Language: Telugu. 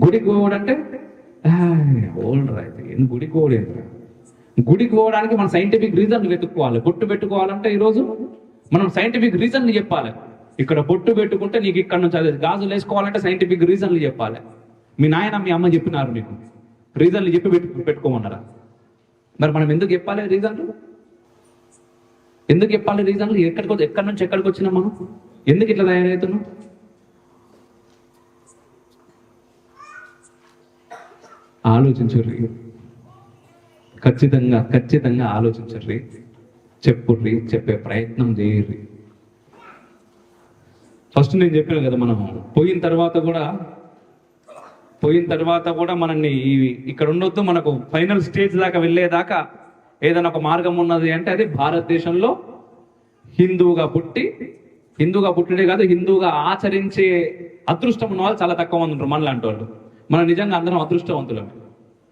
గుడికి పోవడంటే ఓల్డ్ రైతు ఏం గుడికి పోవడం. గుడికి పోవడానికి మనం సైంటిఫిక్ రీజన్ వెతుక్కోవాలి. బొట్టు పెట్టుకోవాలంటే ఈరోజు మనం సైంటిఫిక్ రీజన్లు చెప్పాలి. ఇక్కడ బొట్టు పెట్టుకుంటే నీకు ఇక్కడ నుంచి అదే గాజులు వేసుకోవాలంటే సైంటిఫిక్ రీజన్లు చెప్పాలి. మీ నాయన మీ అమ్మ చెప్పినారు మీకు రీజన్లు చెప్పి పెట్టుకోమన్నారా? మరి మనం ఎందుకు చెప్పాలి రీజన్లు? ఎందుకు చెప్పాలి రీజన్లు? ఎక్కడి నుంచి ఎక్కడికి వచ్చినాం మనం? ఎందుకు ఇట్లా తయారవుతున్నాం? ఆలోచించుర్రి, ఖచ్చితంగా ఆలోచించుర్రి, చెప్పుర్రి, చెప్పే ప్రయత్నం చేయర్రి. ఫస్ట్ నేను చెప్పాను కదా, మనం పోయిన తర్వాత కూడా మనల్ని ఇక్కడ ఉండొద్దు, మనకు ఫైనల్ స్టేజ్ దాకా వెళ్ళేదాకా ఏదైనా ఒక మార్గం ఉన్నది అంటే అది భారతదేశంలో హిందువుగా పుట్టినే కాదు, హిందువుగా ఆచరించే అదృష్టం ఉన్న వాళ్ళు చాలా తక్కువ మంది ఉంటారు మనలాంటి వాళ్ళు. మనం నిజంగా అందరం అదృష్టవంతులం.